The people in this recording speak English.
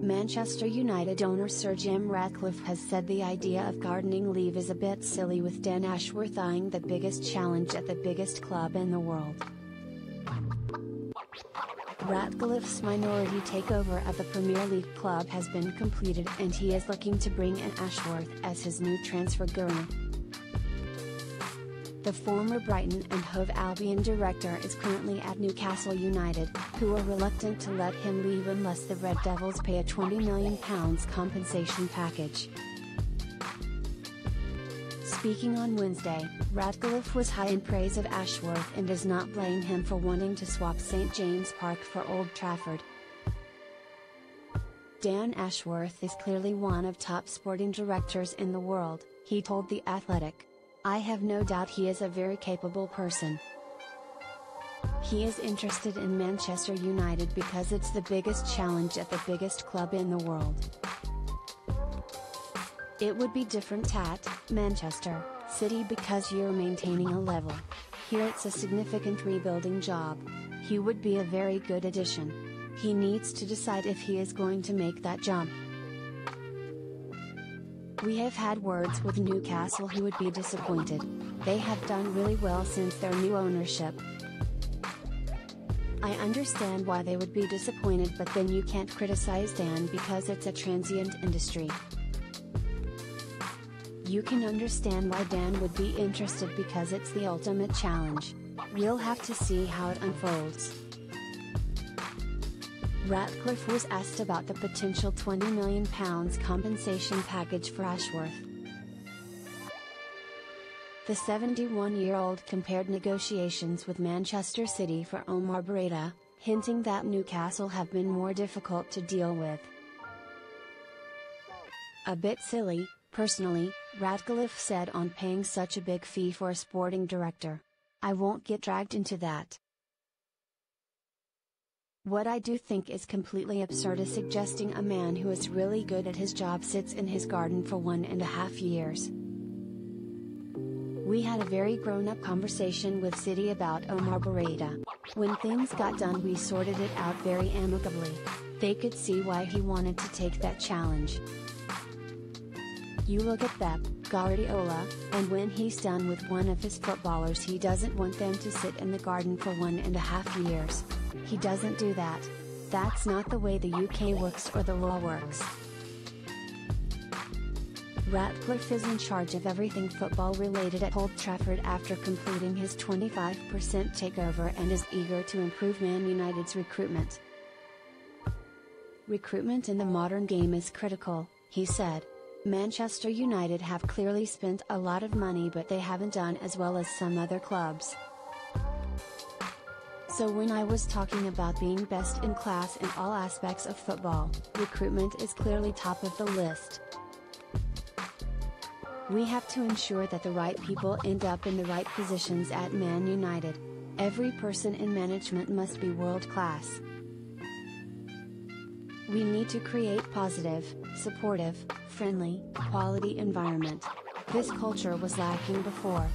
Manchester United owner Sir Jim Ratcliffe has said the idea of gardening leave is a bit silly, with Dan Ashworth eyeing the biggest challenge at the biggest club in the world. Ratcliffe's minority takeover of the Premier League club has been completed, and he is looking to bring in Ashworth as his new transfer guru. The former Brighton and Hove Albion director is currently at Newcastle United, who are reluctant to let him leave unless the Red Devils pay a £20 million compensation package. Speaking on Wednesday, Ratcliffe was high in praise of Ashworth and does not blame him for wanting to swap St James Park for Old Trafford. Dan Ashworth is clearly one of top sporting directors in the world, he told The Athletic. I have no doubt he is a very capable person. He is interested in Manchester United because it's the biggest challenge at the biggest club in the world. It would be different at Manchester City because you're maintaining a level. Here it's a significant rebuilding job. He would be a very good addition. He needs to decide if he is going to make that jump. We have had words with Newcastle who would be disappointed. They have done really well since their new ownership. I understand why they would be disappointed, but then you can't criticize Dan because it's a transient industry. You can understand why Dan would be interested because it's the ultimate challenge. We'll have to see how it unfolds. Ratcliffe was asked about the potential £20 million compensation package for Ashworth. The 71-year-old compared negotiations with Manchester City for Omar Berreta, hinting that Newcastle have been more difficult to deal with. A bit silly, personally, Ratcliffe said on paying such a big fee for a sporting director. I won't get dragged into that. What I do think is completely absurd is suggesting a man who is really good at his job sits in his garden for 1.5 years. We had a very grown-up conversation with City about Omar Berreta. When things got done, we sorted it out very amicably. They could see why he wanted to take that challenge. You look at Pep Guardiola, and when he's done with one of his footballers, he doesn't want them to sit in the garden for 1.5 years. He doesn't do that. That's not the way the UK works or the law works. Ratcliffe is in charge of everything football related at Old Trafford after completing his 25% takeover, and is eager to improve Man United's recruitment. Recruitment in the modern game is critical, he said. Manchester United have clearly spent a lot of money, but they haven't done as well as some other clubs. So when I was talking about being best in class in all aspects of football, recruitment is clearly top of the list. We have to ensure that the right people end up in the right positions at Man United. Every person in management must be world class. We need to create positive, supportive, friendly, quality environment. This culture was lacking before.